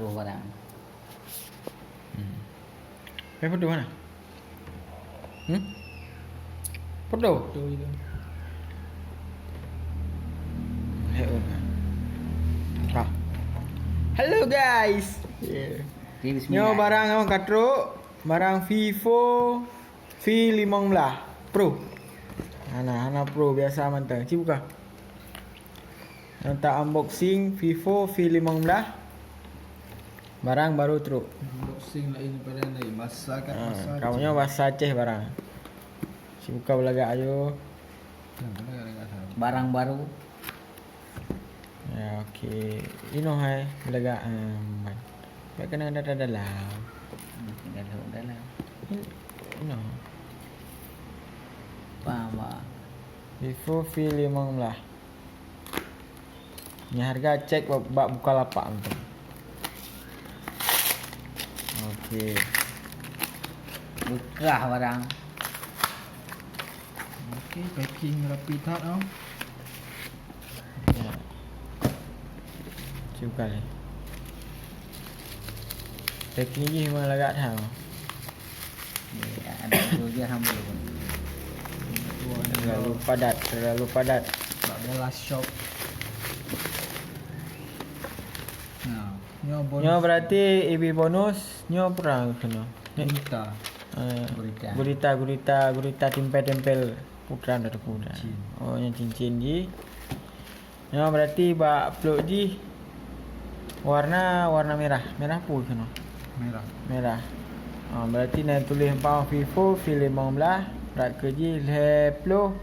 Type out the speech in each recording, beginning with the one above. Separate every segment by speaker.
Speaker 1: pro barang.
Speaker 2: Pedo mana? Pedo.
Speaker 3: Tu itu.
Speaker 2: Hello guys.
Speaker 1: Okey,
Speaker 2: Nyo
Speaker 1: bismillah.
Speaker 2: barang orang katruk, barang Vivo V15 Pro. Hana Pro biasa mantap. Cik buka. Nanti unboxing Vivo V15. Barang baru teruk.
Speaker 3: Unboxing lain pada lain. Masak kat masak.
Speaker 2: Kamunya bahasa Aceh barang. Cik buka belagak ayo.
Speaker 1: Barang baru.
Speaker 2: Ya okey. Ino hai belagak tak kena ada dalam.
Speaker 1: Dalam.
Speaker 2: Ino.
Speaker 1: Faham tak?
Speaker 2: Vivo V15. Ni harga cek bak buka lapak tu. Okey.
Speaker 1: Bekah barang.
Speaker 3: Okey, packing rapi tak tau.
Speaker 2: Ya. Cuba ni. Packing ni memang lagak dah.
Speaker 1: Ya, ada tu je hamba pun.
Speaker 2: Terlalu padat.
Speaker 3: Tak ada last shop. Nah, nyo bonus.
Speaker 2: Nyo berarti EB bonus, nyo perang kena.
Speaker 3: Minta.
Speaker 2: Gurita tempel putran ada putran.
Speaker 3: Cincin.
Speaker 2: Oh yang cincin ji. Nyo berarti bak upload ji warna merah. Merah pun kena. Merah. Berarti nak tulis pau Vivo V15 rak keji leplo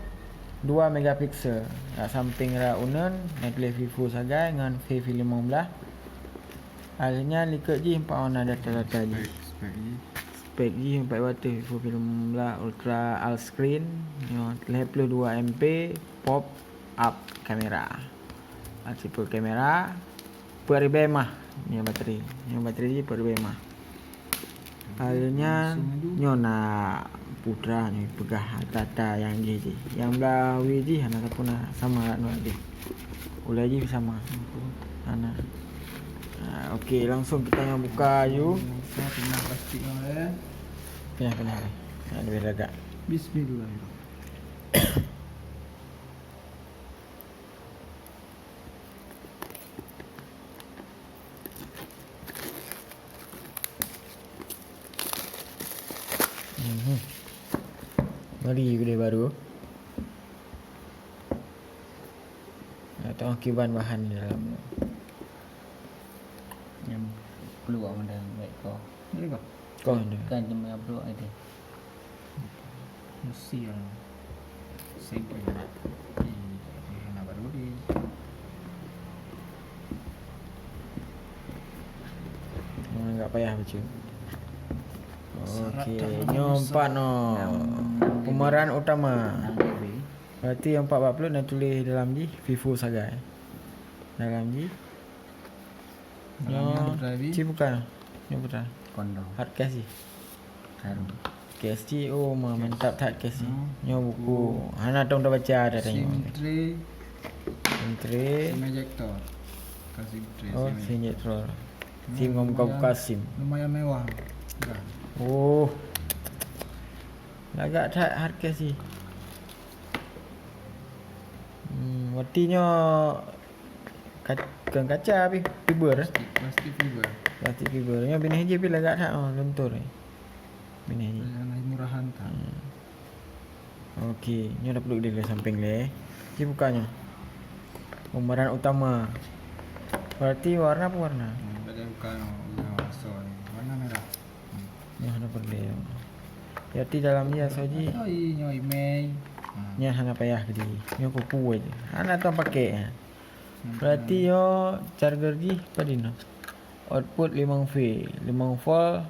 Speaker 2: 2 megapiksel. Rak samping rak unen nak tulis Vivo saja dengan V15. Akhirnya liket ji pau warna data-data ji. Spek ji 4 watt Vivo V15 Ultra All Screen. Yo leplo 2 MP pop up kamera. Tipe kamera per bemah ni bateri. Ni bateri ji per bemah. Akhirnya nyona putra ni pegah tata yang je. Yang belah ji hana pun sama nak dia. Ulai ji sama. Hana. Okey, langsung kita yang buka you.
Speaker 3: Saya kena plastik lah ya.
Speaker 2: Kena. Ada beragak.
Speaker 3: Bismillahirrahmanirrahim.
Speaker 2: Mari kedai baru. Atau kiban bahan di dalam.
Speaker 1: Yang keluar benda baik kau.
Speaker 3: Ni kau.
Speaker 2: Kau ni.
Speaker 1: Kan cuma upload ada.
Speaker 3: Mesti lah. Simple. Nak baru di.
Speaker 2: Enggak payah baca. Okey, nyompat no. Pemeran utama. Berarti yang 440 nak tulis dalam ni Vivo saja. Dalam ni. Cik bukan. Ni bukan.
Speaker 1: Kondo.
Speaker 2: Hard case ni.
Speaker 1: Harum.
Speaker 2: Case ni mantap hard case ni. Nyo buku. Hana tong dah baca dah tengok.
Speaker 3: SIM tray. Ejector. Kasih tray.
Speaker 2: Oh, sinetron. SIM buka SIM.
Speaker 3: Lumayan mewah. Dah.
Speaker 2: Oh. Agak tak hard case ni. Berarti kaca habis fiber.
Speaker 3: Plastik fiber.
Speaker 2: Plastik fiber. Yang bini je bila agak tak lentur ni. Bini je.
Speaker 3: Yang murahan tak.
Speaker 2: Okey, ni dah peluk dia ke samping le. Ni bukanya. Pemeran utama. Berarti warna apa warna?
Speaker 3: Ada bukan warna merah.
Speaker 2: Ni ada perle. Berarti dalam ni asoji.
Speaker 3: Nyoi Mei.
Speaker 2: Ni hana payah ke dia. Ni kupu aje. Hana tu pakai. Berarti yo charger ji padino. Output 5V, 5 volt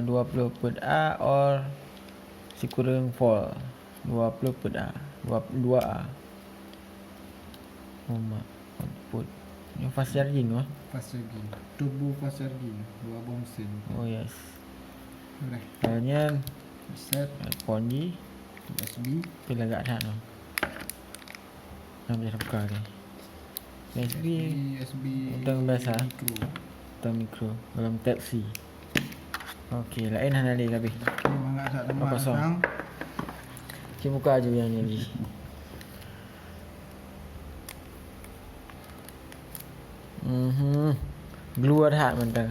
Speaker 2: 20 put A or sekurang volt 20 put A, 2A. Output. Ni fast charging tu.
Speaker 3: Fast charging. Turbo fast charging. 2 bomsen.
Speaker 2: Oh yes.
Speaker 3: Boleh.
Speaker 2: Hanya
Speaker 3: Set
Speaker 2: phone ji
Speaker 3: USB.
Speaker 2: bila agak tak no. Nak boleh buka ni. USB
Speaker 3: USB
Speaker 2: Hutang biasa.
Speaker 3: micro.
Speaker 2: atau mikro dalam type C. Okey, lain hal ni kabeh.
Speaker 3: Okey, mangga tak
Speaker 2: Apa
Speaker 3: nama
Speaker 2: kosong?
Speaker 3: sang.
Speaker 2: Cik buka je yang ni. Glue ada mentang.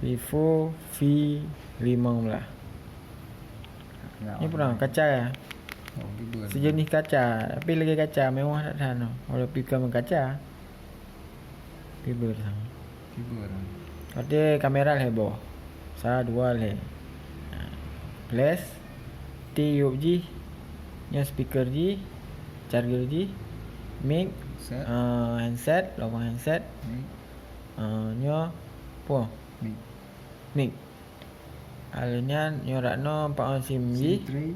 Speaker 2: Vivo V5 lah. Ni pernah kaca ya.
Speaker 3: Oh, tiba.
Speaker 2: Sejenis kaca, tapi lagi kaca mewah tak tahan. Kalau bukan kaca. Tiba sang.
Speaker 3: Tiba dah.
Speaker 2: Ada kamera heboh. Sa dua le. Flash, tiup ji, nya speaker ji, charger ji, mic,
Speaker 3: Set.
Speaker 2: handset, lubang handset,
Speaker 3: Ni.
Speaker 2: nya apa?
Speaker 3: Ni.
Speaker 2: Mic. Alnya nyo rakno 4 on SIM ji.
Speaker 3: tray.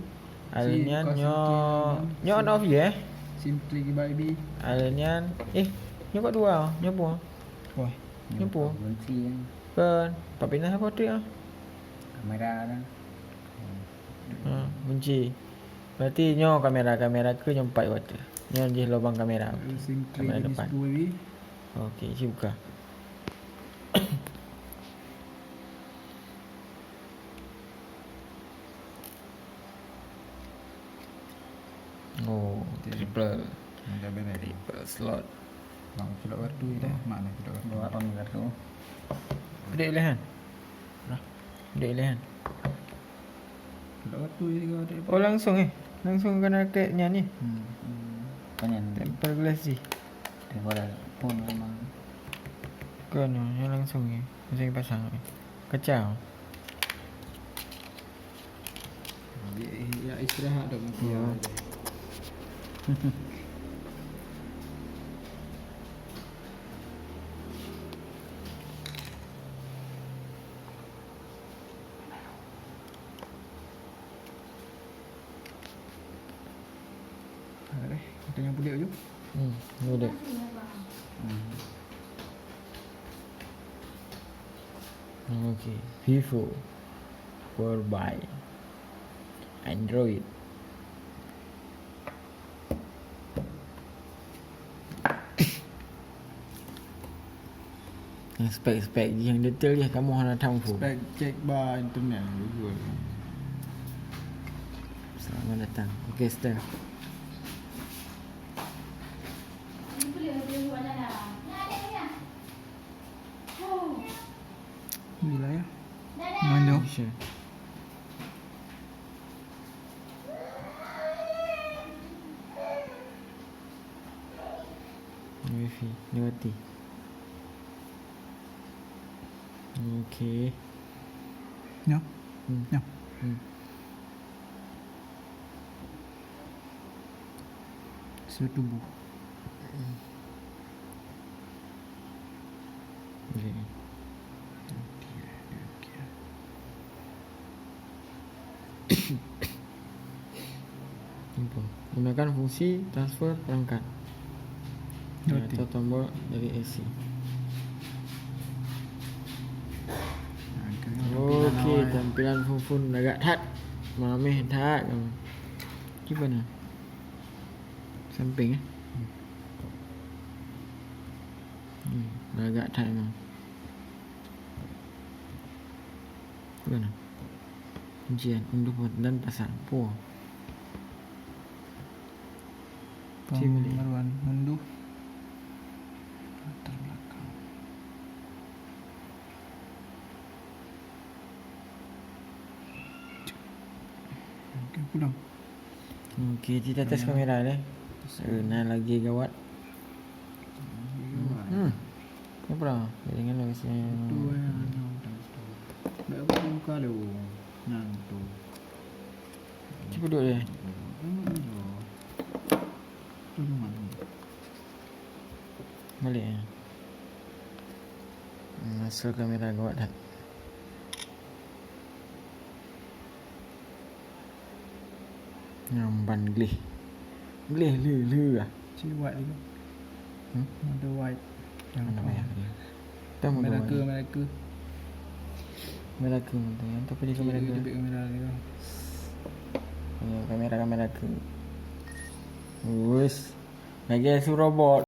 Speaker 2: Alnya
Speaker 3: Si,
Speaker 2: nyo
Speaker 3: kau
Speaker 2: nyo on off je eh.
Speaker 3: SIM tray ke baby.
Speaker 2: Alnya nyo kat dua, nyo apa?
Speaker 3: Wah.
Speaker 2: Nyo apa?
Speaker 1: Kunci kan.
Speaker 2: Kan, pak pindah apa tu ah?
Speaker 1: Kamera dah.
Speaker 2: Kunci. Berarti nyo kamera ke nyo 4 watt. Nyo je lubang kamera.
Speaker 3: SIM tray
Speaker 2: Kamera
Speaker 3: di
Speaker 2: depan.
Speaker 3: situ baby.
Speaker 2: Okey, cik buka. Oh, triple
Speaker 3: Dah beres.
Speaker 2: slot.
Speaker 3: Bang sudah kartu dah. Mana sudah kartu.
Speaker 1: Dua on kartu.
Speaker 2: Dek lehan. Dek lehan.
Speaker 3: Sudah kartu je kau ada.
Speaker 2: Oh langsung langsung kena keknya ni.
Speaker 1: Panjang.
Speaker 2: Temper glass ni.
Speaker 1: Daripada pun memang.
Speaker 2: Kena yang langsung ni. Langsung pasang ni. Kacau.
Speaker 3: Ya istirahat dah mungkin.
Speaker 2: Ya.
Speaker 3: Ada. Kita yang boleh je.
Speaker 2: Ni dia. Okey, Vivo for buy Android. Yang spek-spek je, yang detail je kamu nak tahu.
Speaker 3: Spek cek bar internet Google.
Speaker 2: Selamat datang. Okey, start.
Speaker 3: Inilah ya. Mana?
Speaker 2: Sure. Wifi, lewati. Okey.
Speaker 3: Ya.
Speaker 2: Hmm.
Speaker 3: Ya. Suhu tubuh.
Speaker 2: Okey. Apa? Gunakan fungsi transfer perangkat
Speaker 3: Ngerti.
Speaker 2: atau tombol dari AC. Okey, tampilan phone agak that. Mameh that. Gimana? Samping agak that memang. Gimana? Kuncian unduh dan pasang. Puah.
Speaker 3: Pembaruan unduh latar belakang. Okey, pulang.
Speaker 2: Okey, kita test kamera ni. Nah lagi gawat. Apa dah? Jangan lagi
Speaker 3: Tu
Speaker 2: sini.
Speaker 3: yang dah apa buka lu. Nang tu.
Speaker 2: Cuba duduk dia.
Speaker 3: Tu mana?
Speaker 2: Balik ya. Masuk kamera gawat dah. Nyamban glih. Glih lu ah.
Speaker 3: Si white tu. Ada white. Yang
Speaker 2: Mana bayar dia? Kita mau
Speaker 3: Mereka.
Speaker 2: Kamera ke tu. Yang tu pergi kamera ke.
Speaker 3: Dia kamera dia.
Speaker 2: Ya, kamera ke. Wis. Bagi su robot.